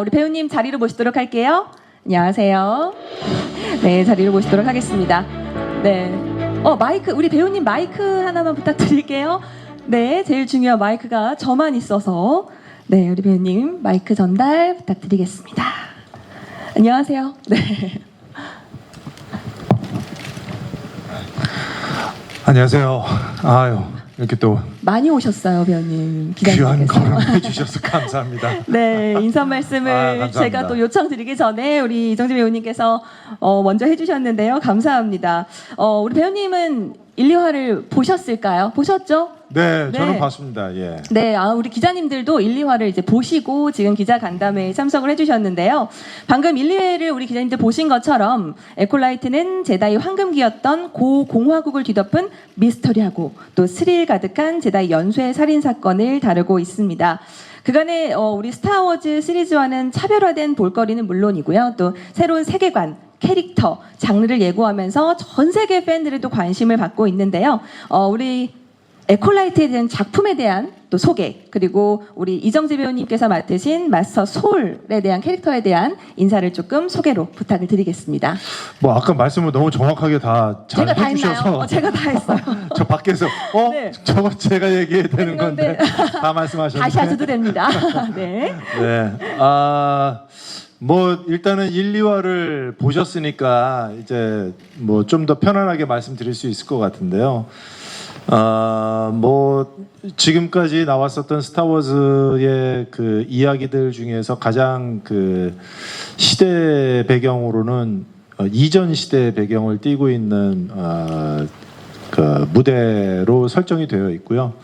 우리 배우님 자리로 모시도록 할게요. 안녕하세요. 네, 자리로 모시도록 하겠습니다. 네. 마이크, 우리 배우님 마이크 하나만 부탁드릴게요. 네, 제일 중요한 마이크가 저만 있어서. 네, 우리 배우님 마이크 전달 부탁드리겠습니다. 안녕하세요. 네. 안녕하세요. 아유, 이렇게 또 많이 오셨어요, 배우님. 귀한 기자님께서. 걸음 해주셔서 감사합니다. 네, 인사 말씀을 감사합니다. 제가 또 요청드리기 전에 우리 이정재 배우님께서 먼저 해주셨는데요. 감사합니다. 우리 배우님은 1, 2화를 보셨을까요? 보셨죠? 네, 저는 네. 봤습니다. 예. 네, 우리 기자님들도 1, 2화를 이제 보시고 지금 기자 간담회에 참석을 해주셨는데요. 방금 1, 2회를 우리 기자님들 보신 것처럼 에콜라이트는 제다이 황금기였던 고공화국을 뒤덮은 미스터리하고 또 스릴 가득한 제다이 연쇄 살인 사건을 다루고 있습니다. 그간의 우리 스타워즈 시리즈와는 차별화된 볼거리는 물론이고요. 또 새로운 세계관, 캐릭터, 장르를 예고하면서 전 세계 팬들의 또 관심을 받고 있는데요. 우리 에콜라이트에 대한 작품에 대한 또 소개, 그리고 우리 이정재 배우님께서 맡으신 마스터 소울에 대한 캐릭터에 대한 인사를 조금 소개로 부탁을 드리겠습니다. 뭐 아까 말씀을 너무 정확하게 다 잘 제가 다 해주셔서 했나요? 제가 다 했어요. 저 밖에서 네. 저거 제가 얘기해야 되는 건데. 건데 다 말씀하셨는데 다시 하셔도 됩니다. 네. 네. 뭐 일단은 1, 2화를 보셨으니까 이제 뭐 좀 더 편안하게 말씀드릴 수 있을 것 같은데요. 뭐 지금까지 나왔었던 스타워즈의 그 이야기들 중에서 가장 그 시대 배경으로는 이전 시대 배경을 띠고 있는 그 무대로 설정이 되어 있고요.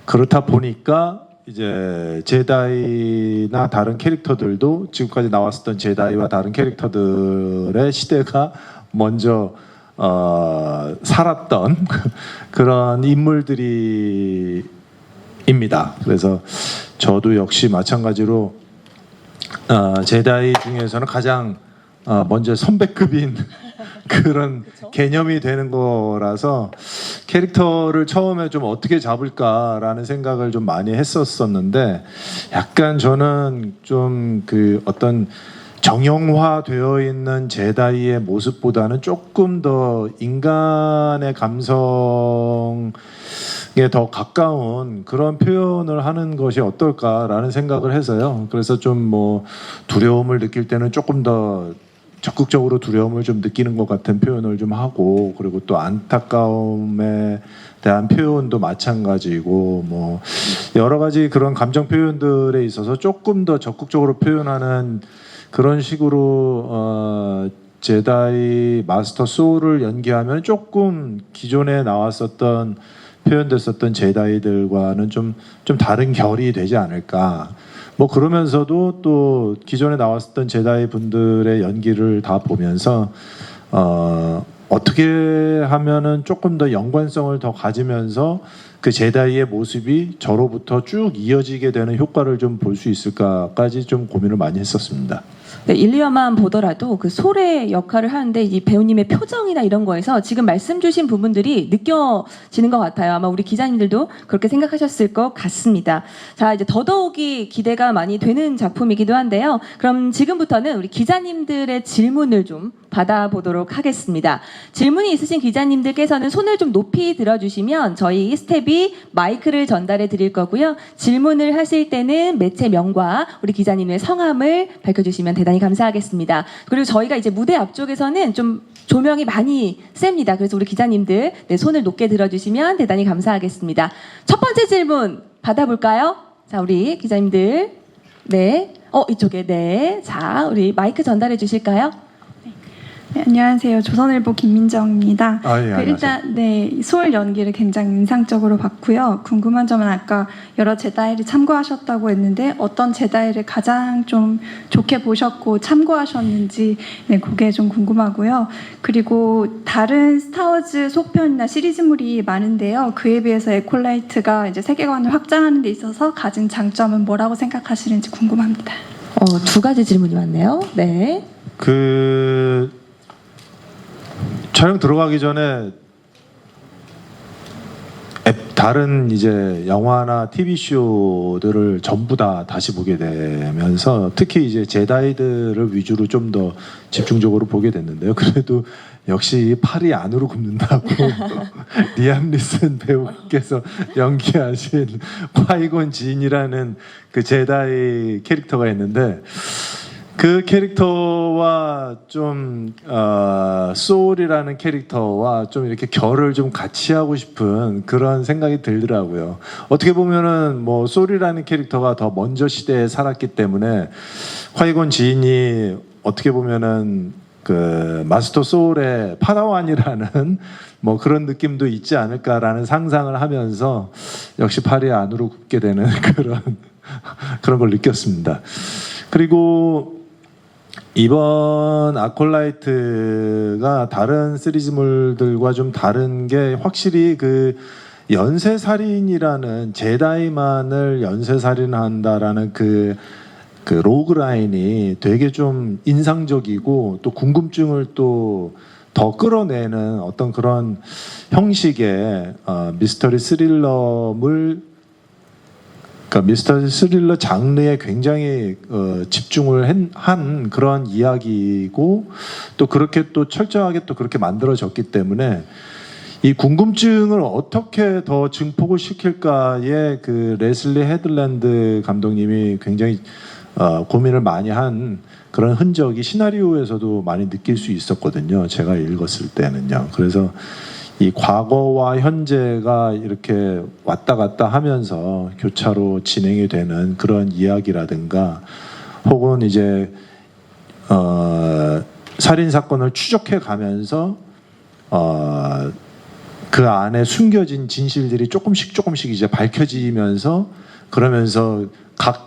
그렇다 보니까 이제 제다이나 다른 캐릭터들도 지금까지 나왔었던 제다이와 다른 캐릭터들의 시대가 먼저 살았던 그런 인물들이입니다. 그래서 저도 역시 마찬가지로 제다이 중에서는 가장 먼저 선배급인 그런 개념이 되는 거라서 캐릭터를 처음에 좀 어떻게 잡을까라는 생각을 좀 많이 했었었는데 약간 저는 좀 그 어떤 정형화되어 있는 제다이의 모습보다는 조금 더 인간의 감성에 더 가까운 그런 표현을 하는 것이 어떨까라는 생각을 해서요. 그래서 좀 뭐 두려움을 느낄 때는 조금 더 적극적으로 두려움을 좀 느끼는 것 같은 표현을 좀 하고, 그리고 또 안타까움에 대한 표현도 마찬가지고, 뭐 여러 가지 그런 감정 표현들에 있어서 조금 더 적극적으로 표현하는 그런 식으로 제다이 마스터 소울을 연기하면 조금 기존에 나왔었던 표현됐었던 제다이들과는 좀 다른 결이 되지 않을까. 뭐 그러면서도 또 기존에 나왔었던 제다이 분들의 연기를 다 보면서 어떻게 하면은 조금 더 연관성을 더 가지면서 그 제다이의 모습이 저로부터 쭉 이어지게 되는 효과를 좀 볼 수 있을까까지 좀 고민을 많이 했었습니다. 네, 1, 2화만 보더라도 그 소래 역할을 하는데 이 배우님의 표정이나 이런 거에서 지금 말씀 주신 부분들이 느껴지는 것 같아요. 아마 우리 기자님들도 그렇게 생각하셨을 것 같습니다. 자, 이제 더더욱이 기대가 많이 되는 작품이기도 한데요. 그럼 지금부터는 우리 기자님들의 질문을 좀 받아보도록 하겠습니다. 질문이 있으신 기자님들께서는 손을 좀 높이 들어주시면 저희 스텝이 마이크를 전달해 드릴 거고요. 질문을 하실 때는 매체명과 우리 기자님의 성함을 밝혀주시면 대단히 감사하겠습니다. 그리고 저희가 이제 무대 앞쪽에서는 좀 조명이 많이 셉니다. 그래서 우리 기자님들 손을 높게 들어주시면 대단히 감사하겠습니다. 첫 번째 질문 받아볼까요? 자, 우리 기자님들. 네. 이쪽에. 네. 자, 우리 마이크 전달해 주실까요? 네, 안녕하세요. 조선일보 김민정입니다. 예, 안녕하세요. 일단 소울 연기를 굉장히 인상적으로 봤고요. 궁금한 점은 아까 여러 제다이를 참고하셨다고 했는데 어떤 제다이를 가장 좀 좋게 보셨고 참고하셨는지 그게 좀 궁금하고요. 그리고 다른 스타워즈 속편이나 시리즈물이 많은데요. 그에 비해서 에콜라이트가 이제 세계관을 확장하는 데 있어서 가진 장점은 뭐라고 생각하시는지 궁금합니다. 두 가지 질문이 왔네요. 네. 촬영 들어가기 전에 다른 이제 영화나 TV 쇼들을 전부 다 다시 보게 되면서 특히 이제 제다이들을 위주로 좀 더 집중적으로 보게 됐는데요. 그래도 역시 팔이 안으로 굽는다고 리암 니슨 배우께서 연기하신 콰이곤 진이라는 그 제다이 캐릭터가 있는데 그 캐릭터와 좀 소울이라는 캐릭터와 좀 이렇게 결을 좀 같이 하고 싶은 그런 생각이 들더라고요. 어떻게 보면은 뭐 소울이라는 캐릭터가 더 먼저 시대에 살았기 때문에 콰이곤 진이 어떻게 보면은 그 마스터 소울의 파다완이라는 뭐 그런 느낌도 있지 않을까라는 상상을 하면서 역시 팔이 안으로 굽게 되는 그런 걸 느꼈습니다. 그리고 이번 아콜라이트가 다른 시리즈물들과 좀 다른 게 확실히 그 연쇄살인이라는 제다이만을 연쇄살인한다라는 그 로그라인이 되게 좀 인상적이고 또 궁금증을 또 더 끌어내는 어떤 그런 형식의 미스터리 스릴러물, 그러니까 미스터리 스릴러 장르에 굉장히 집중을 한 그런 이야기고 또 그렇게 또 철저하게 또 그렇게 만들어졌기 때문에 이 궁금증을 어떻게 더 증폭을 시킬까에 그 레슬리 헤들랜드 감독님이 굉장히 고민을 많이 한 그런 흔적이 시나리오에서도 많이 느낄 수 있었거든요. 제가 읽었을 때는요. 그래서 이 과거와 현재가 이렇게 왔다 갔다 하면서 교차로 진행이 되는 그런 이야기라든가 혹은 이제 살인 사건을 추적해 가면서 그 안에 숨겨진 진실들이 조금씩 이제 밝혀지면서 그러면서 각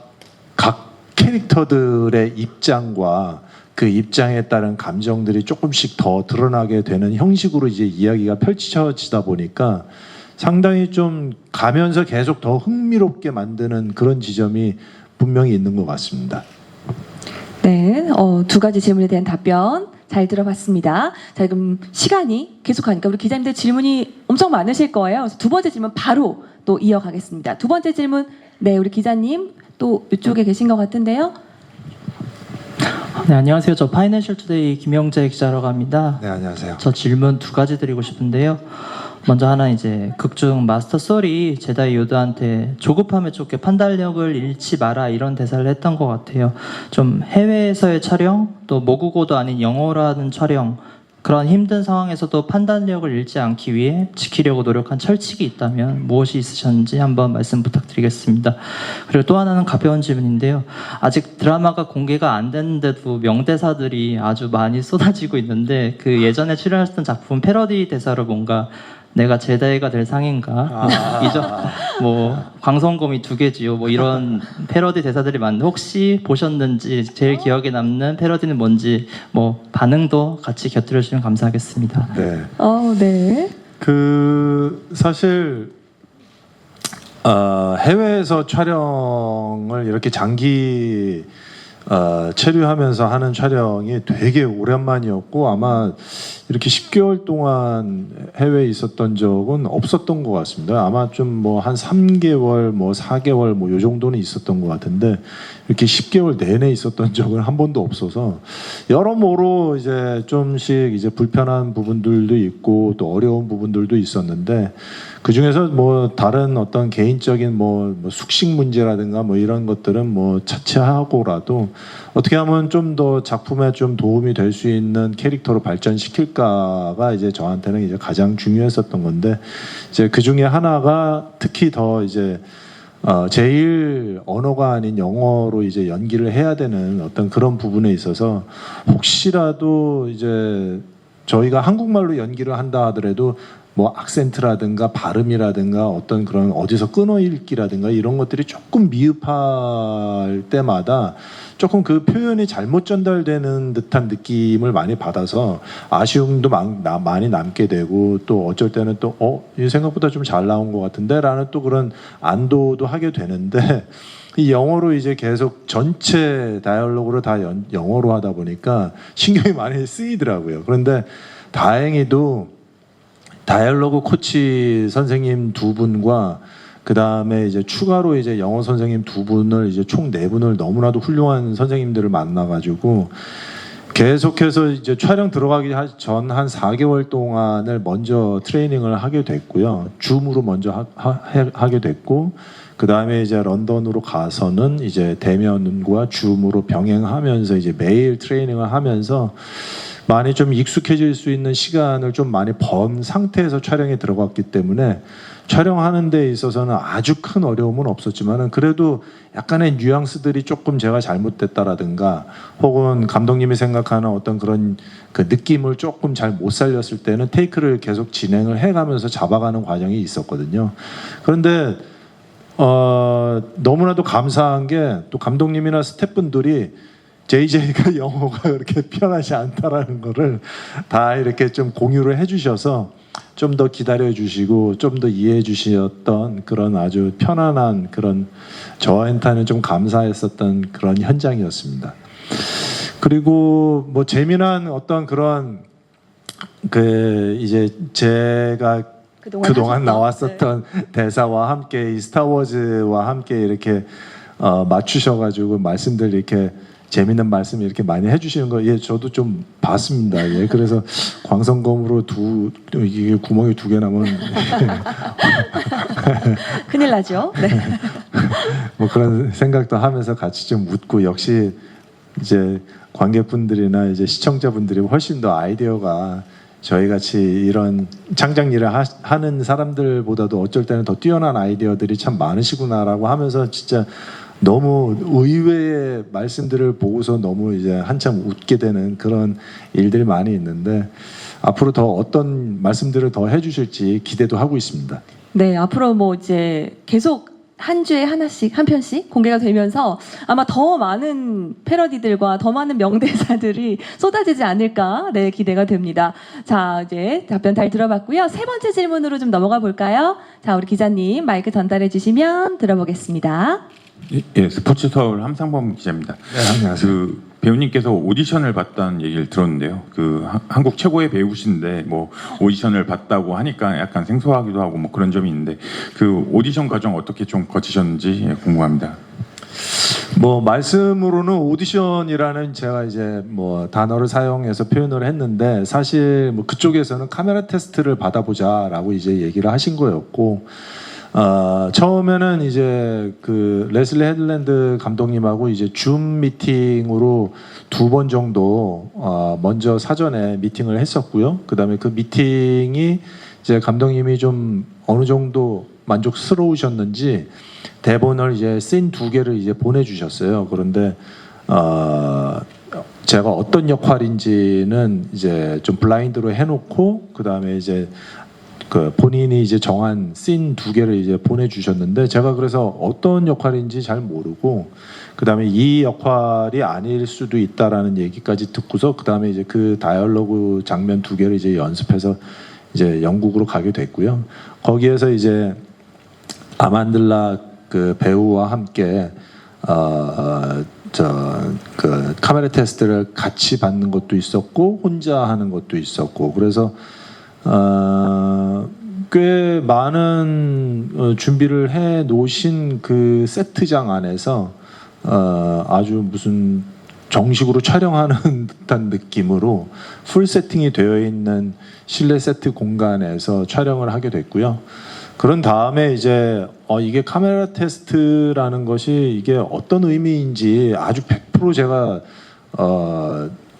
캐릭터들의 입장과 그 입장에 따른 감정들이 조금씩 더 드러나게 되는 형식으로 이제 이야기가 펼쳐지다 보니까 상당히 좀 가면서 계속 더 흥미롭게 만드는 그런 지점이 분명히 있는 것 같습니다. 네, 두 가지 질문에 대한 답변 잘 들어봤습니다. 자, 그럼 시간이 계속 가니까 우리 기자님들 질문이 엄청 많으실 거예요. 그래서 두 번째 질문 바로 또 이어가겠습니다. 두 번째 질문, 네, 우리 기자님 또 이쪽에 계신 것 같은데요. 네, 안녕하세요. 저 파이낸셜 투데이 김영재 기자라고 합니다. 네, 안녕하세요. 저 질문 두 가지 드리고 싶은데요. 먼저 하나 이제 극중 마스터 솔이 제다이 요드한테 조급함에 쫓겨 판단력을 잃지 마라 이런 대사를 했던 것 같아요. 좀 해외에서의 촬영 또 모국어도 아닌 영어로 하는 촬영 그런 힘든 상황에서도 판단력을 잃지 않기 위해 지키려고 노력한 철칙이 있다면 무엇이 있으셨는지 한번 말씀 부탁드리겠습니다. 그리고 또 하나는 가벼운 질문인데요. 아직 드라마가 공개가 안 됐는데도 명대사들이 아주 많이 쏟아지고 있는데 그 예전에 출연했던 작품 패러디 대사로 뭔가 내가 제다이가 될 상인가? 뭐 광선검이 2개지요. 뭐 이런 패러디 대사들이 많은데 혹시 보셨는지 제일 기억에 남는 패러디는 뭔지 뭐 반응도 같이 곁들여 주시면 감사하겠습니다. 네. 네. 그 사실 해외에서 촬영을 이렇게 장기 체류하면서 하는 촬영이 되게 오랜만이었고 아마 이렇게 10개월 동안 해외에 있었던 적은 없었던 것 같습니다. 아마 좀 뭐 한 3개월, 뭐 4개월 뭐 요 정도는 있었던 것 같은데 이렇게 10개월 내내 있었던 적은 한 번도 없어서 여러모로 이제 좀씩 이제 불편한 부분들도 있고 또 어려운 부분들도 있었는데 그 중에서 뭐 다른 어떤 개인적인 뭐 숙식 문제라든가 뭐 이런 것들은 뭐 차치하고라도 어떻게 하면 좀 더 작품에 좀 도움이 될 수 있는 캐릭터로 발전시킬까가 이제 저한테는 이제 가장 중요했었던 건데 이제 그 중에 하나가 특히 더 이제 제일 언어가 아닌 영어로 이제 연기를 해야 되는 어떤 그런 부분에 있어서 혹시라도 이제 저희가 한국말로 연기를 한다 하더라도 뭐 악센트라든가 발음이라든가 어떤 그런 어디서 끊어읽기라든가 이런 것들이 조금 미흡할 때마다 조금 그 표현이 잘못 전달되는 듯한 느낌을 많이 받아서 아쉬움도 많이 남게 되고 또 어쩔 때는 또 이 생각보다 좀 잘 나온 것 같은데 라는 또 그런 안도도 하게 되는데 이 영어로 이제 계속 전체 다이얼로그를 다 영어로 하다 보니까 신경이 많이 쓰이더라고요. 그런데 다행히도 다이얼로그 코치 선생님 2분과 그 다음에 이제 추가로 이제 영어 선생님 2분을 이제 총 4분을 너무나도 훌륭한 선생님들을 만나가지고 계속해서 이제 촬영 들어가기 전 한 4개월 동안을 먼저 트레이닝을 하게 됐고요. 줌으로 먼저 하게 됐고, 그 다음에 이제 런던으로 가서는 이제 대면과 줌으로 병행하면서 이제 매일 트레이닝을 하면서 많이 좀 익숙해질 수 있는 시간을 좀 많이 번 상태에서 촬영에 들어갔기 때문에 촬영하는 데 있어서는 아주 큰 어려움은 없었지만은 그래도 약간의 뉘앙스들이 조금 제가 잘못됐다라든가 혹은 감독님이 생각하는 어떤 그런 그 느낌을 조금 잘 못 살렸을 때는 테이크를 계속 진행을 해가면서 잡아가는 과정이 있었거든요. 그런데 너무나도 감사한 게 또 감독님이나 스태프분들이 JJ가 영어가 그렇게 편하지 않다라는 거를 다 이렇게 좀 공유를 해주셔서 좀 더 기다려 주시고 좀 더 이해해 주셨던 그런 아주 편안한 그런 저한테는 좀 감사했었던 그런 현장이었습니다. 그리고 뭐 재미난 어떤 그런 그 이제 제가 그동안 나왔었던 대사와 함께 이 스타워즈와 함께 이렇게 맞추셔가지고 말씀들 이렇게 재밌는 말씀 이렇게 많이 해주시는 거, 예, 저도 좀 봤습니다. 예, 그래서 광선검으로 이게 구멍이 2개 나면 큰일 나죠. 네. 뭐 그런 생각도 하면서 같이 좀 웃고 역시 이제 관객분들이나 이제 시청자분들이 훨씬 더 아이디어가 저희 같이 이런 창작 일을 하는 사람들보다도 어쩔 때는 더 뛰어난 아이디어들이 참 많으시구나라고 하면서 진짜 너무 의외의 말씀들을 보고서 너무 이제 한참 웃게 되는 그런 일들이 많이 있는데 앞으로 더 어떤 말씀들을 더 해주실지 기대도 하고 있습니다. 네, 앞으로 뭐 이제 계속 한 주에 하나씩, 한 편씩 공개가 되면서 아마 더 많은 패러디들과 더 많은 명대사들이 쏟아지지 않을까, 네, 기대가 됩니다. 자, 이제 답변 잘 들어봤고요. 3번째 질문으로 좀 넘어가 볼까요? 자, 우리 기자님 마이크 전달해 주시면 들어보겠습니다. 예, 스포츠 서울 함상범 기자입니다. 네, 안녕하세요. 그 배우님께서 오디션을 봤다는 얘기를 들었는데요. 그 한국 최고의 배우신데 뭐 오디션을 봤다고 하니까 약간 생소하기도 하고 뭐 그런 점이 있는데 그 오디션 과정 어떻게 좀 거치셨는지 궁금합니다. 뭐 말씀으로는 오디션이라는 제가 이제 뭐 단어를 사용해서 표현을 했는데 사실 뭐 그쪽에서는 카메라 테스트를 받아보자라고 이제 얘기를 하신 거였고. 처음에는 이제 그 레슬리 헤들랜드 감독님하고 이제 줌 미팅으로 2번 정도 먼저 사전에 미팅을 했었고요. 그다음에 그 미팅이 이제 감독님이 좀 어느 정도 만족스러우셨는지 대본을 이제 씬 2개를 이제 보내주셨어요. 그런데 제가 어떤 역할인지는 이제 좀 블라인드로 해놓고 그다음에 이제 그 본인이 이제 정한 씬 2개를 이제 보내주셨는데 제가 그래서 어떤 역할인지 잘 모르고 그 다음에 이 역할이 아닐 수도 있다라는 얘기까지 듣고서 그 다음에 이제 그 다이얼로그 장면 2개를 이제 연습해서 이제 영국으로 가게 됐고요. 거기에서 이제 아만들라 그 배우와 함께 그 카메라 테스트를 같이 받는 것도 있었고 혼자 하는 것도 있었고 그래서 꽤 많은 준비를 해 놓으신 그 세트장 안에서 아주 무슨 정식으로 촬영하는 듯한 느낌으로 풀 세팅이 되어 있는 실내 세트 공간에서 촬영을 하게 됐고요. 그런 다음에 이제 이게 카메라 테스트라는 것이 이게 어떤 의미인지 아주 100% 제가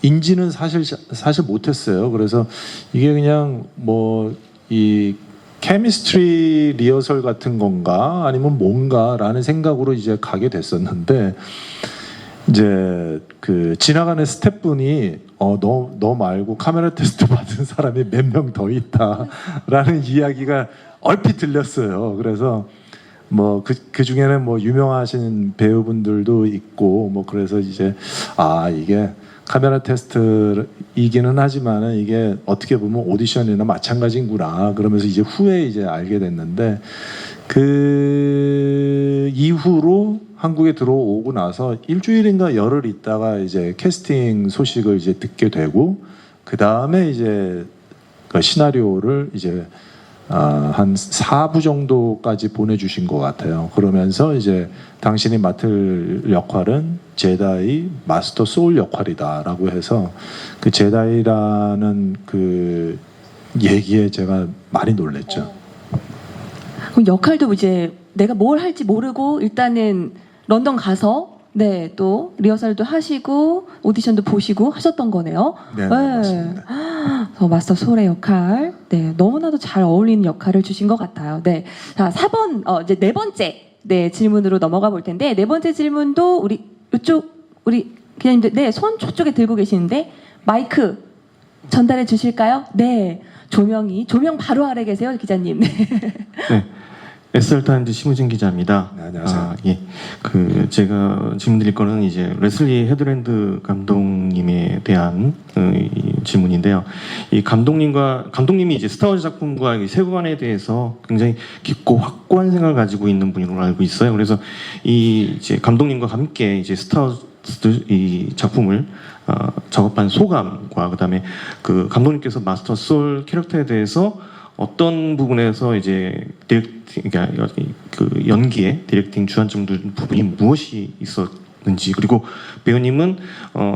인지는 사실 못했어요. 그래서 이게 그냥 뭐 이 케미스트리 리허설 같은 건가 아니면 뭔가라는 생각으로 이제 가게 됐었는데 이제 그 지나가는 스태프분이 너 말고 카메라 테스트 받은 사람이 몇 명 더 있다라는 이야기가 얼핏 들렸어요. 그래서 뭐 그 중에는 뭐 유명하신 배우분들도 있고 뭐 그래서 이제 이게 카메라 테스트이기는 하지만은 이게 어떻게 보면 오디션이나 마찬가지구나 그러면서 이제 후에 이제 알게 됐는데 그 이후로 한국에 들어오고 나서 일주일인가 열흘 있다가 이제 캐스팅 소식을 이제 듣게 되고 그 다음에 이제 그 시나리오를 이제 한 4부 정도까지 보내주신 것 같아요. 그러면서 이제 당신이 맡을 역할은 제다이 마스터 소울 역할이다라고 해서 그 제다이라는 그 얘기에 제가 많이 놀랬죠. 그럼 역할도 이제 내가 뭘 할지 모르고 일단은 런던 가서 네, 또 리허설도 하시고 오디션도 보시고 하셨던 거네요. 네, 맞습니다. 마스터 소울의 역할, 네, 너무나도 잘 어울리는 역할을 주신 것 같아요. 네, 자 4번 이제 네 번째 네 질문으로 넘어가 볼 텐데 네 번째 질문도 우리 이쪽 우리 기자님들 네, 손 저쪽에 들고 계시는데 마이크 전달해 주실까요? 네, 조명 바로 아래 계세요, 기자님. 네. 네. SR타임즈 심우진 기자입니다. 네, 안녕하세요. 예. 제가 질문드릴 거는 이제 레슬리 헤드랜드 감독님에 대한 이 질문인데요. 이 감독님이 이제 스타워즈 작품과 이 세계관에 대해서 굉장히 깊고 확고한 생각을 가지고 있는 분으로 알고 있어요. 그래서 이 이제 감독님과 함께 이제 스타워즈 이 작품을 작업한 소감과 그다음에 그 감독님께서 마스터 소울 캐릭터에 대해서 어떤 부분에서 이제 그러니까 그 연기에 디렉팅 주안점 둔 부분이 무엇이 있었는지, 그리고 배우님은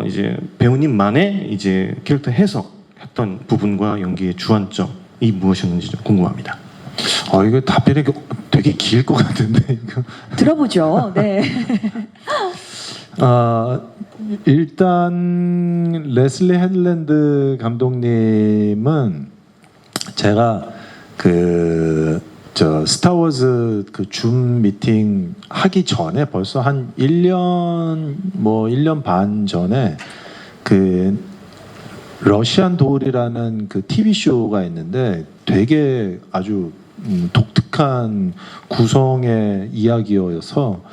이제 배우님만의 이제 캐릭터 해석했던 부분과 연기의 주안점이 무엇이었는지 좀 궁금합니다. 이거 답변이 되게 길 것 같은데 이거. 들어보죠. 네. 일단 레슬리 헤드랜드 감독님은 제가 스타워즈 그 줌 미팅 하기 전에 벌써 한 1년 반 전에 그 러시안 돌이라는 그 TV 쇼가 있는데 되게 아주 독특한 구성의 이야기여서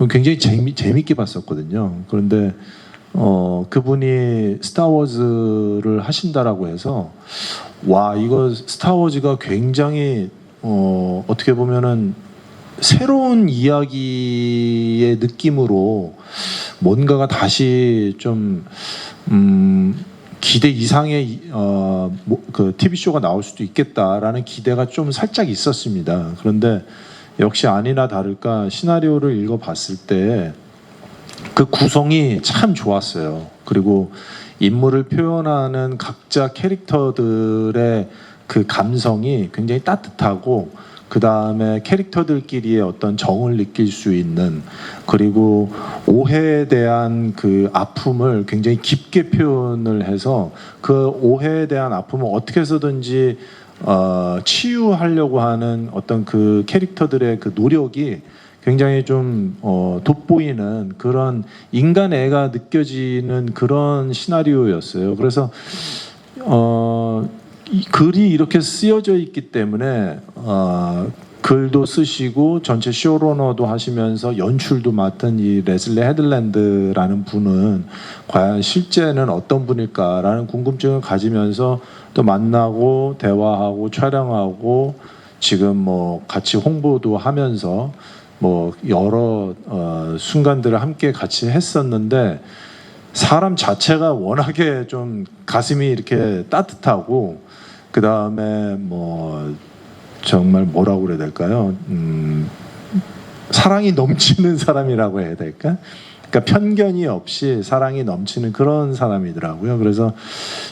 굉장히 재밌게 봤었거든요. 그런데 그분이 스타워즈를 하신다라고 해서 와, 이거 스타워즈가 굉장히 어떻게 보면은 새로운 이야기의 느낌으로 뭔가가 다시 좀 기대 이상의 그 TV 쇼가 나올 수도 있겠다라는 기대가 좀 살짝 있었습니다. 그런데 역시 아니나 다를까 시나리오를 읽어봤을 때 그 구성이 참 좋았어요. 그리고 인물을 표현하는 각자 캐릭터들의 그 감성이 굉장히 따뜻하고, 그 다음에 캐릭터들끼리의 어떤 정을 느낄 수 있는, 그리고 오해에 대한 그 아픔을 굉장히 깊게 표현을 해서 그 오해에 대한 아픔을 어떻게 해서든지 치유하려고 하는 어떤 그 캐릭터들의 그 노력이 굉장히 좀 돋보이는 그런 인간애가 느껴지는 그런 시나리오였어요. 그래서 이 글이 이렇게 쓰여져 있기 때문에 글도 쓰시고 전체 쇼러너도 하시면서 연출도 맡은 이 레슬리 헤드랜드라는 분은 과연 실제는 어떤 분일까라는 궁금증을 가지면서 또 만나고 대화하고 촬영하고 지금 뭐 같이 홍보도 하면서 뭐 여러 순간들을 함께 같이 했었는데, 사람 자체가 워낙에 좀 가슴이 이렇게 따뜻하고, 그 다음에 뭐 정말 뭐라고 그래야 될까요? 사랑이 넘치는 사람이라고 해야 될까? 그러니까 편견이 없이 사랑이 넘치는 그런 사람이더라고요. 그래서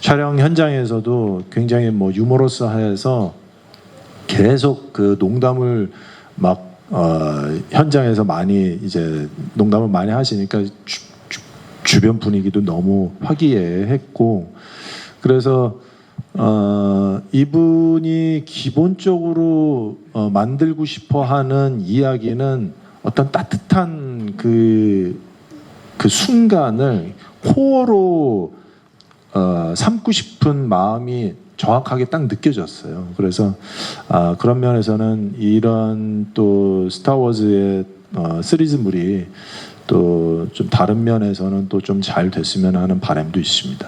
촬영 현장에서도 굉장히 뭐 유머러스해서 계속 그 농담을 막 현장에서 많이 이제 농담을 많이 하시니까 주변 분위기도 너무 화기애애했고, 그래서 이분이 기본적으로 만들고 싶어하는 이야기는 어떤 따뜻한 그 순간을 코어로 삼고 싶은 마음이 정확하게 딱 느껴졌어요. 그래서 그런 면에서는 이런 또 스타워즈의 시리즈물이 또 좀 다른 면에서는 또 좀 잘 됐으면 하는 바람도 있습니다.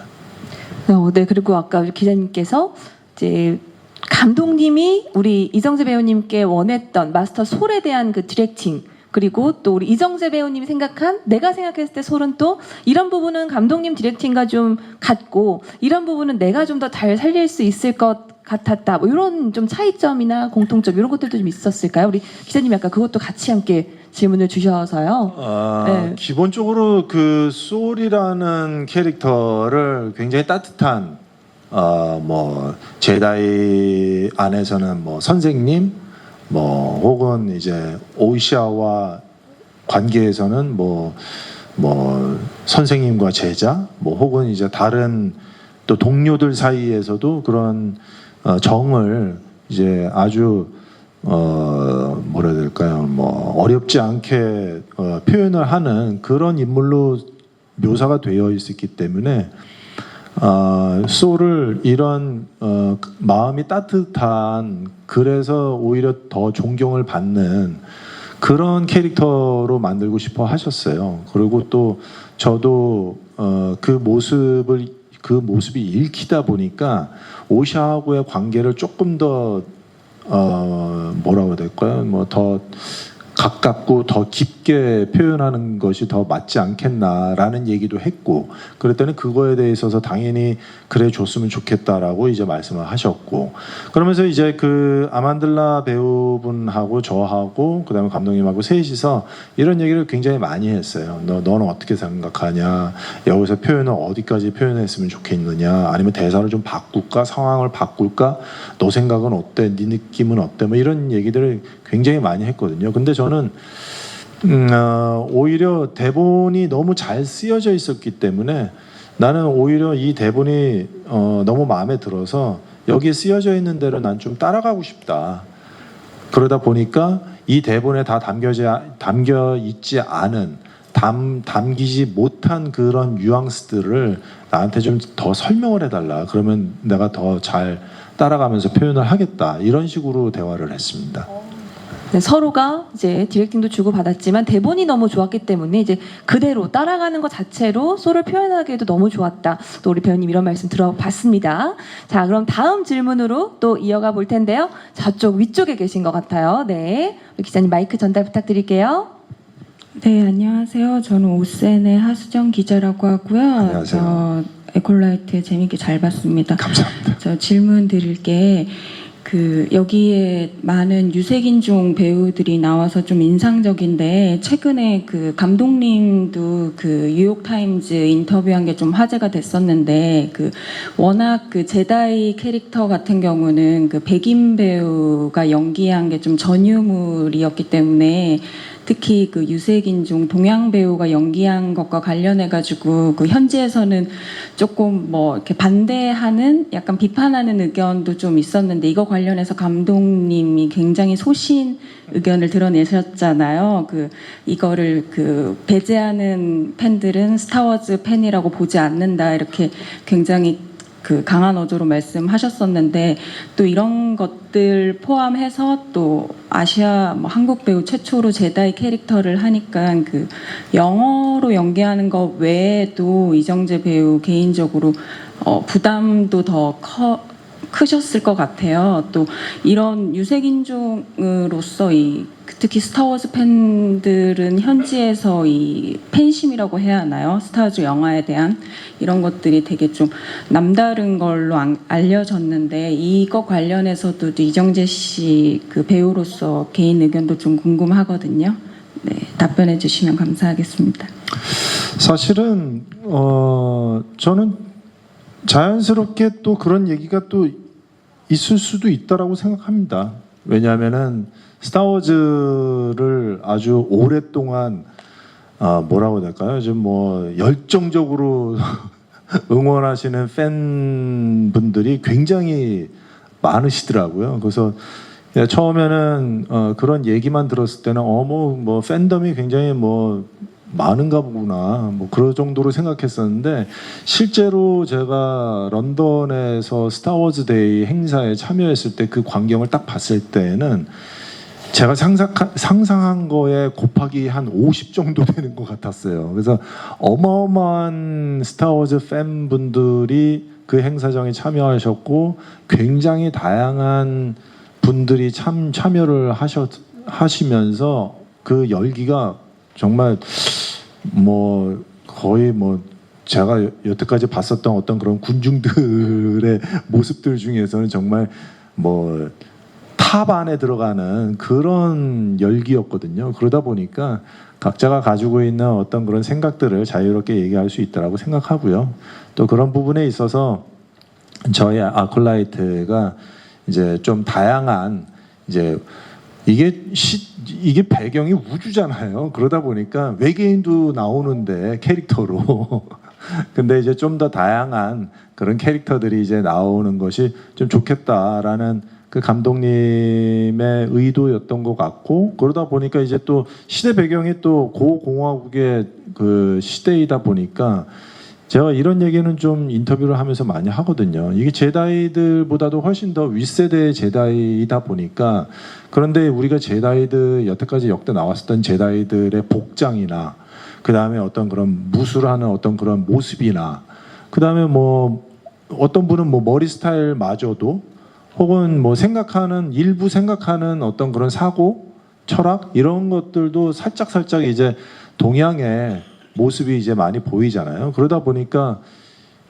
네, 그리고 아까 기자님께서 이제 감독님이 우리 이정재 배우님께 원했던 마스터 솔에 대한 그 디렉팅, 그리고 또 우리 이정재 배우님이 생각한 내가 생각했을 때 솔은 또 이런 부분은 감독님 디렉팅과 좀 같고 이런 부분은 내가 좀 더 잘 살릴 수 있을 것 같았다. 뭐 이런 좀 차이점이나 공통점 이런 것들도 좀 있었을까요? 우리 기자님 약간 그것도 같이 함께 질문을 주셔서요. 네. 기본적으로 그 소울이라는 캐릭터를 굉장히 따뜻한 뭐 제다이 안에서는 뭐 선생님 뭐 혹은 이제 오이샤와 관계에서는 뭐 선생님과 제자 뭐 혹은 이제 다른 또 동료들 사이에서도 그런 정을 이제 아주 뭐라 해야 될까요? 뭐 어렵지 않게 표현을 하는 그런 인물로 묘사가 되어 있었기 때문에 소를 이런 마음이 따뜻한 그래서 오히려 더 존경을 받는 그런 캐릭터로 만들고 싶어 하셨어요. 그리고 또 저도 그 모습이 읽히다 보니까 오샤하고의 관계를 조금 더 뭐라고 해야 될까요? 뭐 더 가깝고 더 깊게 표현하는 것이 더 맞지 않겠나라는 얘기도 했고 그랬더니 그거에 대해서 당연히 그래 줬으면 좋겠다라고 이제 말씀을 하셨고 그러면서 이제 그 아만들라 배우분하고 저하고 그다음에 감독님하고 셋이서 이런 얘기를 굉장히 많이 했어요. 너는 어떻게 생각하냐? 여기서 표현을 어디까지 표현했으면 좋겠느냐? 아니면 대사를 좀 바꿀까? 상황을 바꿀까? 너 생각은 어때? 네 느낌은 어때? 뭐 이런 얘기들을 굉장히 많이 했거든요. 근데 저는 오히려 대본이 너무 잘 쓰여져 있었기 때문에 나는 오히려 이 대본이 너무 마음에 들어서 여기에 쓰여져 있는 대로 난 좀 따라가고 싶다. 그러다 보니까 이 대본에 다 담겨 있지 않은 담기지 못한 그런 뉘앙스들을 나한테 좀 더 설명을 해달라. 그러면 내가 더 잘 따라가면서 표현을 하겠다. 이런 식으로 대화를 했습니다. 네, 서로가 이제 디렉팅도 주고 받았지만 대본이 너무 좋았기 때문에 이제 그대로 따라가는 것 자체로 소를 표현하기에도 너무 좋았다. 또 우리 배우님 이런 말씀 들어봤습니다. 자, 그럼 다음 질문으로 또 이어가 볼 텐데요. 저쪽 위쪽에 계신 것 같아요. 네, 우리 기자님 마이크 전달 부탁드릴게요. 네, 안녕하세요. 저는 오센의 하수정 기자라고 하고요. 안녕하세요. 에콜라이트 재밌게 잘 봤습니다. 감사합니다. 저 질문 드릴 게 여기에 많은 유색인종 배우들이 나와서 좀 인상적인데 최근에 그 감독님도 그 뉴욕타임즈 인터뷰한 게 좀 화제가 됐었는데 워낙 그 제다이 캐릭터 같은 경우는 그 백인 배우가 연기한 게 좀 전유물이었기 때문에 특히 그 유색인종 동양 배우가 연기한 것과 관련해가지고 그 현지에서는 조금 뭐 이렇게 반대하는 약간 비판하는 의견도 좀 있었는데 이거 관련해서 감독님이 굉장히 소신 의견을 드러내셨잖아요. 이거를 배제하는 팬들은 스타워즈 팬이라고 보지 않는다 이렇게 굉장히 강한 어조로 말씀하셨었는데 또 이런 것들 포함해서 또 아시아 한국 배우 최초로 제다이 캐릭터를 하니까 영어로 연기하는 것 외에도 이정재 배우 개인적으로 부담도 더 크셨을 것 같아요. 또 이런 유색인종으로서 특히 스타워즈 팬들은 현지에서 이 팬심이라고 해야 하나요? 스타워즈 영화에 대한 이런 것들이 되게 좀 남다른 걸로 알려졌는데 이거 관련해서도 이정재 씨 배우로서 개인 의견도 좀 궁금하거든요. 네, 답변해 주시면 감사하겠습니다. 사실은 저는 자연스럽게 또 그런 얘기가 또 있을 수도 있다라고 생각합니다. 왜냐하면은 스타워즈를 아주 오랫동안 뭐라고 해야 될까요? 좀 열정적으로 응원하시는 팬분들이 굉장히 많으시더라고요. 그래서 처음에는 그런 얘기만 들었을 때는 팬덤이 굉장히 많은가 보구나 그런 정도로 생각했었는데 실제로 제가 런던에서 스타워즈 데이 행사에 참여했을 때 그 광경을 딱 봤을 때는 제가 상상한 거에 곱하기 한 50 정도 되는 것 같았어요. 그래서 어마어마한 스타워즈 팬분들이 그 행사장에 참여하셨고 굉장히 다양한 분들이 참여를 하시면서 그 열기가 정말 뭐 거의 뭐 제가 여태까지 봤었던 어떤 그런 군중들의 모습들 중에서는 정말 뭐 탑 안에 들어가는 그런 열기였거든요. 그러다 보니까 각자가 가지고 있는 어떤 그런 생각들을 자유롭게 얘기할 수 있다라고 생각하고요. 또 그런 부분에 있어서 저희 아콜라이트가 이제 좀 다양한 이제 이게 배경이 우주잖아요. 그러다 보니까 외계인도 나오는데 캐릭터로 근데 이제 좀 더 다양한 그런 캐릭터들이 이제 나오는 것이 좀 좋겠다라는 그 감독님의 의도였던 것 같고, 그러다 보니까 이제 또 시대 배경이 또 고공화국의 그 시대이다 보니까 제가 이런 얘기는 좀 인터뷰를 하면서 많이 하거든요. 이게 제다이들보다도 훨씬 더 윗세대의 제다이다 보니까, 그런데 우리가 제다이들 여태까지 역대 나왔었던 제다이들의 복장이나 그 다음에 어떤 그런 무술하는 어떤 그런 모습이나 그 다음에 뭐 어떤 분은 뭐 머리 스타일마저도 혹은 뭐 일부 생각하는 어떤 그런 사고, 철학 이런 것들도 살짝 이제 동양의 모습이 이제 많이 보이잖아요. 그러다 보니까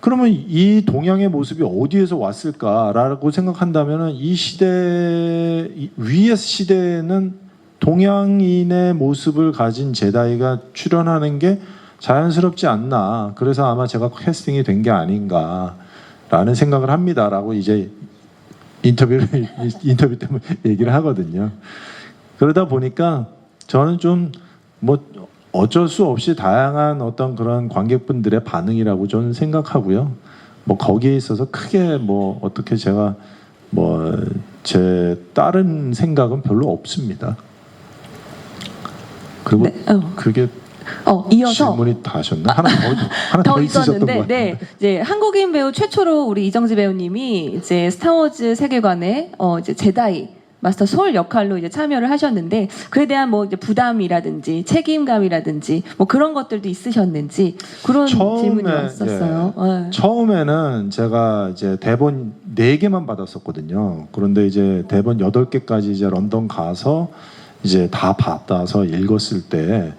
그러면 이 동양의 모습이 어디에서 왔을까라고 생각한다면은 이 시대 위의 시대에는 동양인의 모습을 가진 제다이가 출연하는 게 자연스럽지 않나. 그래서 아마 제가 캐스팅이 된 게 아닌가라는 생각을 합니다라고 이제 인터뷰 때문에 얘기를 하거든요. 그러다 보니까 저는 좀 뭐 어쩔 수 없이 다양한 어떤 그런 관객분들의 반응이라고 저는 생각하고요. 뭐 거기에 있어서 크게 뭐 어떻게 제가 뭐 제 다른 생각은 별로 없습니다. 그리고 네, 그게 이어서 질문이 다 하셨나? 하나 더 있으셨던 것 있었는데, 같은데. 이제 한국인 배우 최초로 우리 이정지 배우님이 이제 스타워즈 세계관에 이제 제다이 마스터 소울 역할로 이제 참여를 하셨는데, 그에 대한 뭐 이제 부담이라든지 책임감이라든지 뭐 그런 것들도 있으셨는지 그런 질문이 왔었어요. 네. 처음에는 제가 이제 대본 4개만 받았었거든요. 그런데 이제 대본 8개까지 이제 런던 가서 이제 다 받아서 읽었을 때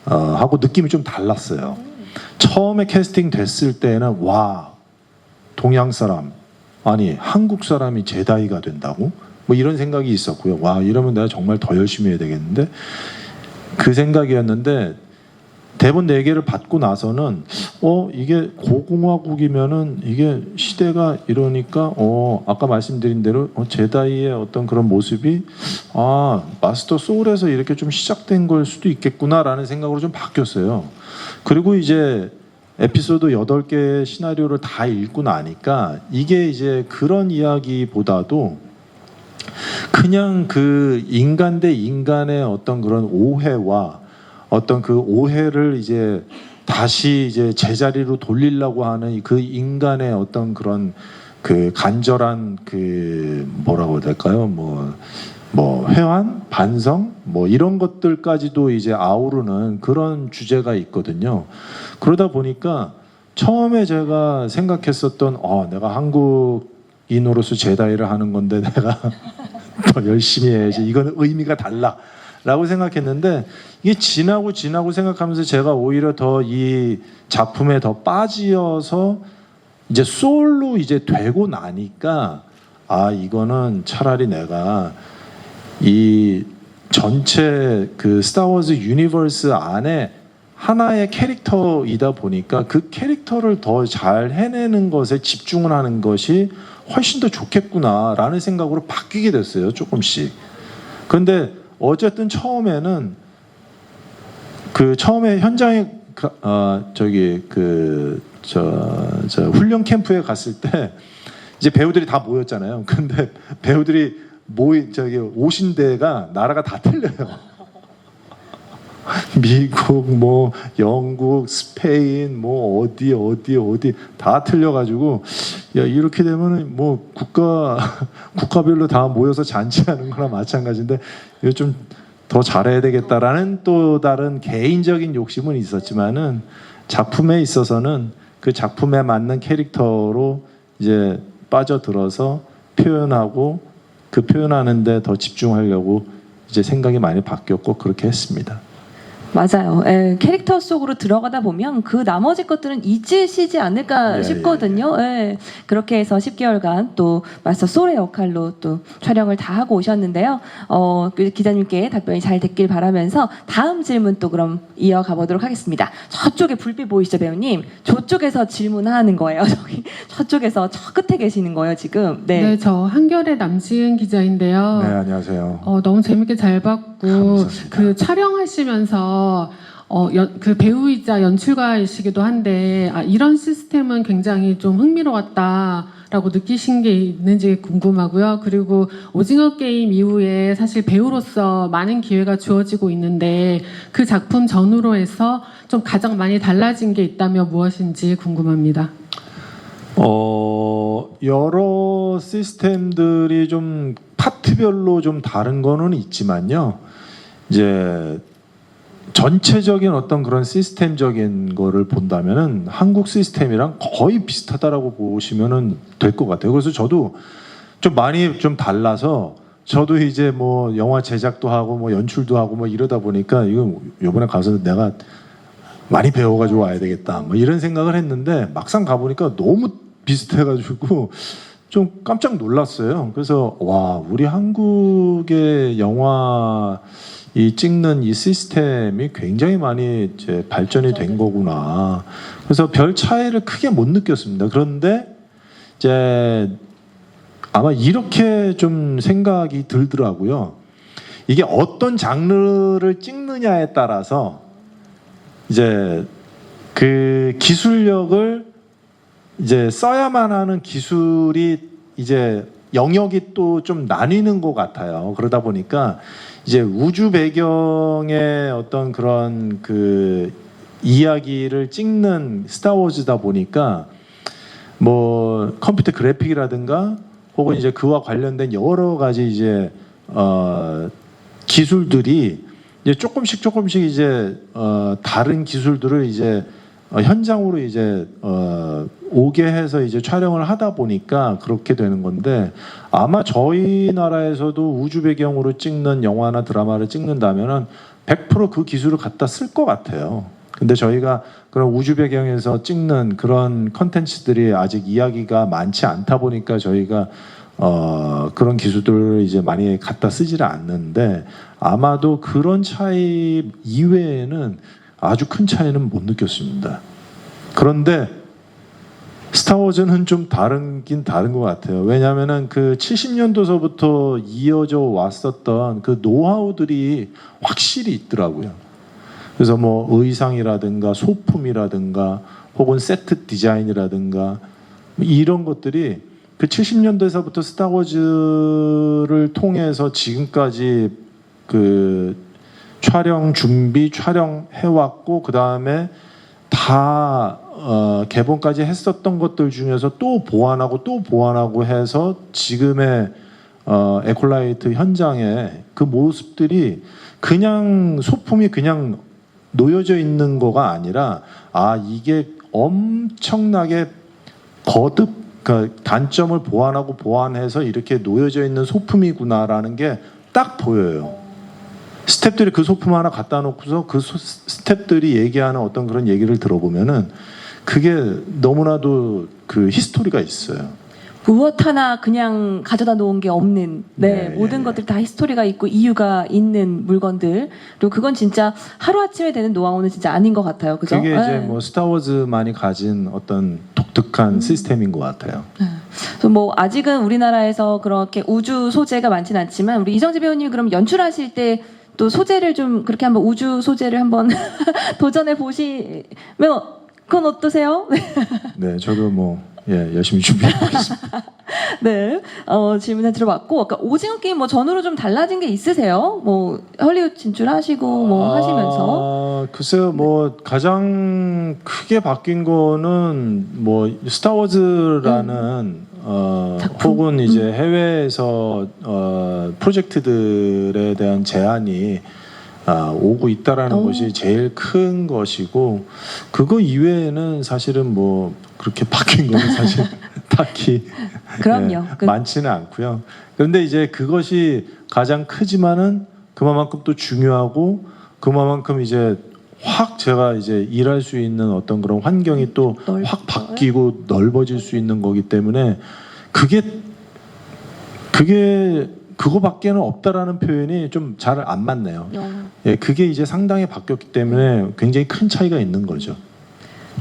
하고 느낌이 좀 달랐어요. 처음에 캐스팅 됐을 때는 와, 동양 사람 아니 한국 사람이 제다이가 된다고? 뭐 이런 생각이 있었고요. 와, 이러면 내가 정말 더 열심히 해야 되겠는데, 그 생각이었는데 대본 4개를 받고 나서는 이게 고공화국이면은 이게 시대가 이러니까 아까 말씀드린 대로 제다이의 어떤 그런 모습이 마스터 소울에서 이렇게 좀 시작된 걸 수도 있겠구나라는 생각으로 좀 바뀌었어요. 그리고 이제 에피소드 8개의 시나리오를 다 읽고 나니까 이게 이제 그런 이야기보다도 그냥 그 인간 대 인간의 어떤 그런 오해와 어떤 그 오해를 이제 다시 이제 제자리로 돌리려고 하는 그 인간의 어떤 그런 그 간절한 그 뭐라고 해야 될까요? 뭐 회환, 반성, 뭐 이런 것들까지도 이제 아우르는 그런 주제가 있거든요. 그러다 보니까 처음에 제가 생각했었던 내가 한국인으로서 제다이를 하는 건데 내가 더 열심히 해야지. 이거는 의미가 달라라고 생각했는데, 이게 지나고 생각하면서 제가 오히려 더 이 작품에 더 빠지어서 이제 소울로 이제 되고 나니까 이거는 차라리 내가 이 전체 그 스타워즈 유니버스 안에 하나의 캐릭터이다 보니까 그 캐릭터를 더 잘 해내는 것에 집중을 하는 것이 훨씬 더 좋겠구나라는 생각으로 바뀌게 됐어요, 조금씩. 그런데 어쨌든 처음에는 처음에 현장에 훈련 캠프에 갔을 때 이제 배우들이 다 모였잖아요. 근데 배우들이 오신 데가 나라가 다 틀려요. 미국, 뭐 영국, 스페인, 뭐 어디 다 틀려가지고 이렇게 되면은 뭐 국가별로 다 모여서 잔치하는 거나 마찬가지인데 이거 좀 더 잘해야 되겠다라는 또 다른 개인적인 욕심은 있었지만은 작품에 있어서는 그 작품에 맞는 캐릭터로 이제 빠져들어서 표현하고 그 표현하는데 더 집중하려고 이제 생각이 많이 바뀌었고 그렇게 했습니다. 맞아요. 예, 캐릭터 속으로 들어가다 보면 그 나머지 것들은 잊으시지 않을까 예, 싶거든요. 예. 그렇게 해서 10개월간 또 마스터 솔의 역할로 또 촬영을 다 하고 오셨는데요. 그 기자님께 답변이 잘 됐길 바라면서 다음 질문 또 그럼 이어가 보도록 하겠습니다. 저쪽에 불빛 보이시죠, 배우님? 저쪽에서 질문하는 거예요. 저쪽에서 저 끝에 계시는 거예요, 지금. 네. 네, 저 한겨레 남지은 기자인데요. 네, 안녕하세요. 너무 재밌게 잘 봤고 감사합니다. 그 촬영하시면서 그 배우이자 연출가이시기도 한데 이런 시스템은 굉장히 좀 흥미로웠다라고 느끼신 게 있는지 궁금하고요. 그리고 오징어 게임 이후에 사실 배우로서 많은 기회가 주어지고 있는데 그 작품 전후로 해서 좀 가장 많이 달라진 게 있다면 무엇인지 궁금합니다. 여러 시스템들이 좀 파트별로 좀 다른 거는 있지만요. 이제 전체적인 어떤 그런 시스템적인 거를 본다면은 한국 시스템이랑 거의 비슷하다라고 보시면은 될 것 같아요. 그래서 저도 좀 많이 좀 달라서 저도 이제 뭐 영화 제작도 하고 뭐 연출도 하고 뭐 이러다 보니까 이거 이번에 가서 내가 많이 배워가지고 와야 되겠다 뭐 이런 생각을 했는데 막상 가보니까 너무 비슷해가지고 좀 깜짝 놀랐어요. 그래서 와, 우리 한국의 영화 이 찍는 이 시스템이 굉장히 많이 이제 발전이 된 거구나. 그래서 별 차이를 크게 못 느꼈습니다. 그런데 이제 아마 이렇게 좀 생각이 들더라고요. 이게 어떤 장르를 찍느냐에 따라서 이제 그 기술력을 이제 써야만 하는 기술이 이제 영역이 또 좀 나뉘는 것 같아요. 그러다 보니까 이제 우주 배경의 어떤 그런 그 이야기를 찍는 스타워즈다 보니까 뭐 컴퓨터 그래픽이라든가 혹은 이제 그와 관련된 여러 가지 이제 기술들이 이제 조금씩 이제 다른 기술들을 이제 현장으로 이제 오게 해서 이제 촬영을 하다 보니까 그렇게 되는 건데 아마 저희 나라에서도 우주 배경으로 찍는 영화나 드라마를 찍는다면은 100% 그 기술을 갖다 쓸 것 같아요. 근데 저희가 그런 우주 배경에서 찍는 그런 컨텐츠들이 아직 이야기가 많지 않다 보니까 저희가 그런 기술들을 이제 많이 갖다 쓰지를 않는데 아마도 그런 차이 이외에는 아주 큰 차이는 못 느꼈습니다. 그런데 스타워즈는 좀 다르긴 다른 것 같아요. 왜냐하면은 그 70년도서부터 이어져 왔었던 그 노하우들이 확실히 있더라고요. 그래서 뭐 의상이라든가 소품이라든가 혹은 세트 디자인이라든가 이런 것들이 그 70년대에서부터 스타워즈를 통해서 지금까지 그 촬영 준비, 촬영해왔고 그 다음에 다 개봉까지 했었던 것들 중에서 또 보완하고 해서 지금의 에콜라이트 현장에 그 모습들이 그냥 소품이 그냥 놓여져 있는 거가 아니라 이게 엄청나게 거듭 그 단점을 보완해서 이렇게 놓여져 있는 소품이구나라는 게 딱 보여요. 스태프들이 그 소품 하나 갖다 놓고서 그 스태프들이 얘기하는 어떤 그런 얘기를 들어보면은 그게 너무나도 그 히스토리가 있어요. 무엇 하나 그냥 가져다 놓은 게 없는 모든 것들 다 히스토리가 있고 이유가 있는 물건들. 그리고 그건 진짜 하루아침에 되는 노하우는 진짜 아닌 것 같아요. 그죠? 그게 이제 뭐 스타워즈만이 가진 어떤 독특한 시스템인 것 같아요. 그래서 뭐 아직은 우리나라에서 그렇게 우주 소재가 많지는 않지만 우리 이정재 배우님이 그럼 연출하실 때 또 소재를 좀 그렇게 한번 우주 소재를 한번 도전해 보시면 그건 어떠세요? 네, 저도 뭐 열심히 준비해 보겠습니다. 네, 질문을 들어봤고 아까 오징어 게임 뭐 전후로 좀 달라진 게 있으세요? 뭐 헐리우드 진출하시고 뭐 하시면서 글쎄요, 뭐 가장 크게 바뀐 거는 뭐 스타워즈라는 혹은 이제 해외에서 프로젝트들에 대한 제한이 오고 있다라는 것이 제일 큰 것이고 그거 이외에는 사실은 뭐 그렇게 바뀐 거는 사실 딱히 그럼요. 많지는 않고요. 그런데 이제 그것이 가장 크지만은 그만큼 또 중요하고 그만큼 이제 확 제가 이제 일할 수 있는 어떤 그런 환경이 또 확 바뀌고 넓어질 수 있는 거기 때문에 그게 그거밖에는 없다라는 표현이 좀 잘 안 맞네요. 예, 그게 이제 상당히 바뀌었기 때문에 굉장히 큰 차이가 있는 거죠.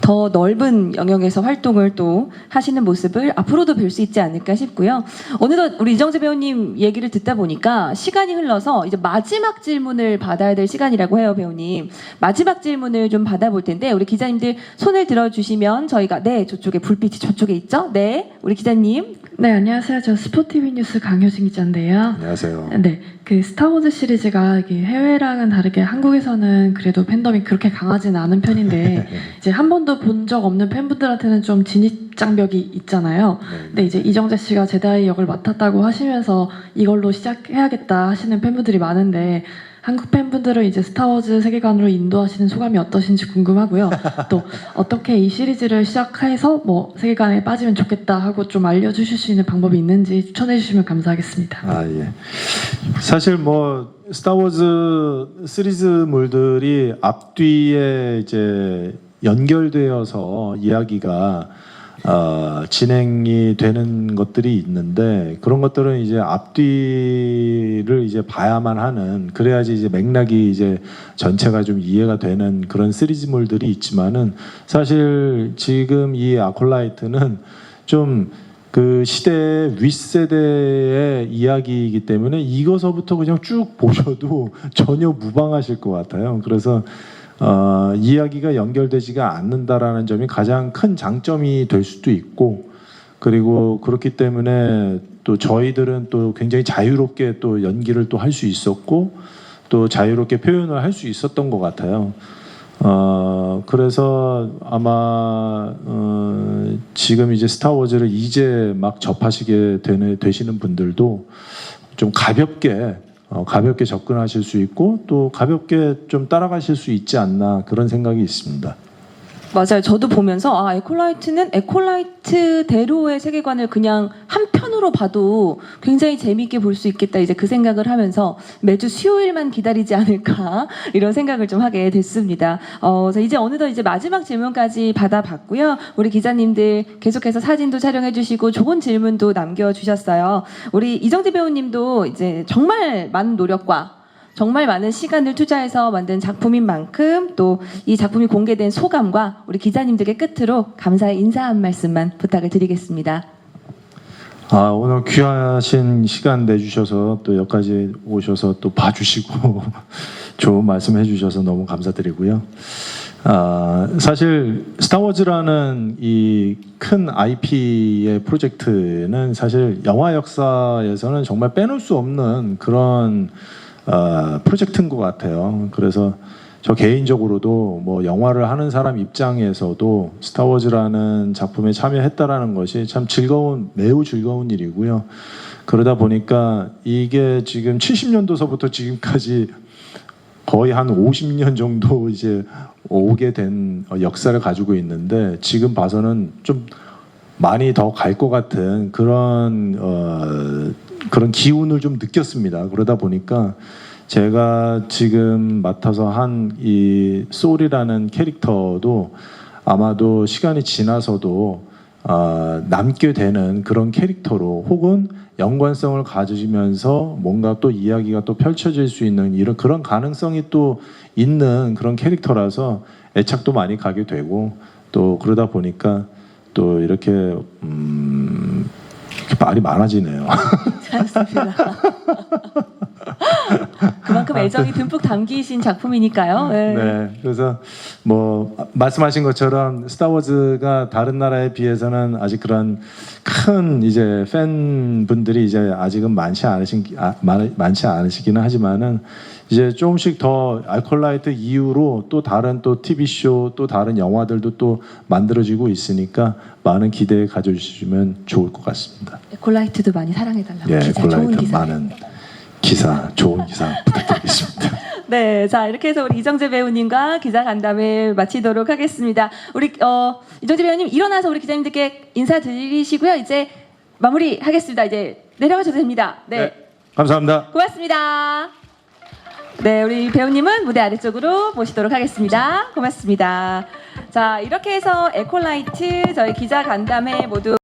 더 넓은 영역에서 활동을 또 하시는 모습을 앞으로도 뵐 수 있지 않을까 싶고요. 어느덧 우리 이정재 배우님 얘기를 듣다 보니까 시간이 흘러서 이제 마지막 질문을 받아야 될 시간이라고 해요, 배우님. 마지막 질문을 좀 받아볼 텐데 우리 기자님들 손을 들어주시면 저희가 네, 저쪽에 불빛이 저쪽에 있죠? 네, 우리 기자님. 네, 안녕하세요. 저 스포티비 뉴스 강효진 기자인데요. 안녕하세요. 네, 그 스타워즈 시리즈가 이게 해외랑은 다르게 한국에서는 그래도 팬덤이 그렇게 강하지는 않은 편인데 이제 한 번도 본 적 없는 팬분들한테는 좀 진입 장벽이 있잖아요. 근데 이제 이정재 씨가 제다이 역을 맡았다고 하시면서 이걸로 시작해야겠다 하시는 팬분들이 많은데 한국 팬분들을 이제 스타워즈 세계관으로 인도하시는 소감이 어떠신지 궁금하고요. 또 어떻게 이 시리즈를 시작해서 뭐 세계관에 빠지면 좋겠다 하고 좀 알려주실 수 있는 방법이 있는지 추천해 주시면 감사하겠습니다. 아, 예. 사실 뭐 스타워즈 시리즈물들이 앞뒤에 이제 연결되어서 이야기가 진행이 되는 것들이 있는데 그런 것들은 이제 앞뒤를 이제 봐야만 하는 그래야지 이제 맥락이 이제 전체가 좀 이해가 되는 그런 시리즈물들이 있지만은 사실 지금 이 아콜라이트는 좀 그 시대 윗세대의 이야기이기 때문에 이거서부터 그냥 쭉 보셔도 전혀 무방하실 것 같아요. 그래서 이야기가 연결되지가 않는다라는 점이 가장 큰 장점이 될 수도 있고 그리고 그렇기 때문에 또 저희들은 또 굉장히 자유롭게 또 연기를 또 할 수 있었고 또 자유롭게 표현을 할 수 있었던 것 같아요. 그래서 아마 지금 이제 스타워즈를 이제 막 접하시게 되시는 분들도 좀 가볍게 접근하실 수 있고 또 가볍게 좀 따라가실 수 있지 않나 그런 생각이 있습니다. 맞아요. 저도 보면서 에콜라이트는 에콜라이트대로의 세계관을 그냥 한 편으로 봐도 굉장히 재미있게 볼 수 있겠다 이제 그 생각을 하면서 매주 수요일만 기다리지 않을까 이런 생각을 좀 하게 됐습니다. 그래서 이제 어느덧 이제 마지막 질문까지 받아봤고요. 우리 기자님들 계속해서 사진도 촬영해주시고 좋은 질문도 남겨주셨어요. 우리 이정재 배우님도 이제 정말 많은 노력과 정말 많은 시간을 투자해서 만든 작품인 만큼 또 이 작품이 공개된 소감과 우리 기자님들께 끝으로 감사의 인사 한 말씀만 부탁을 드리겠습니다. 오늘 귀하신 시간 내주셔서 또 여기까지 오셔서 또 봐주시고 좋은 말씀 해주셔서 너무 감사드리고요. 사실 스타워즈라는 이 큰 IP의 프로젝트는 사실 영화 역사에서는 정말 빼놓을 수 없는 그런 프로젝트인 것 같아요. 그래서 저 개인적으로도 뭐 영화를 하는 사람 입장에서도 스타워즈라는 작품에 참여했다라는 것이 참 매우 즐거운 일이고요. 그러다 보니까 이게 지금 70년도서부터 지금까지 거의 한 50년 정도 이제 오게 된 역사를 가지고 있는데 지금 봐서는 좀 많이 더 갈 것 같은 그런 기운을 좀 느꼈습니다. 그러다 보니까 제가 지금 맡아서 한 이 소울이라는 캐릭터도 아마도 시간이 지나서도 남게 되는 그런 캐릭터로 혹은 연관성을 가지면서 뭔가 또 이야기가 또 펼쳐질 수 있는 이런 그런 가능성이 또 있는 그런 캐릭터라서 애착도 많이 가게 되고 또 그러다 보니까 또 이렇게 말이 많아지네요. 잘했습니다. 그만큼 애정이 듬뿍 담기신 작품이니까요. 네. 네, 그래서 뭐 말씀하신 것처럼 스타워즈가 다른 나라에 비해서는 아직 그런 큰 이제 팬분들이 이제 아직은 많지 않으시기는 하지만은 이제 조금씩 더 알콜라이트 이후로 또 다른 또 TV 쇼 또 다른 영화들도 또 만들어지고 있으니까 많은 기대 가져주시면 좋을 것 같습니다. 에콜라이트도 많이 사랑해달라고. 예, 기사, 좋은 에콜라이트 기사. 많은 기사, 좋은 기사 부탁드리겠습니다. 네, 자 이렇게 해서 우리 이정재 배우님과 기자 간담회 마치도록 하겠습니다. 우리 이정재 배우님 일어나서 우리 기자님들께 인사드리시고요. 이제 마무리하겠습니다. 이제 내려가셔도 됩니다. 네, 네, 감사합니다. 고맙습니다. 네, 우리 배우님은 무대 아래쪽으로 모시도록 하겠습니다. 고맙습니다. 자, 이렇게 해서 에콜라이트 저희 기자 간담회 모두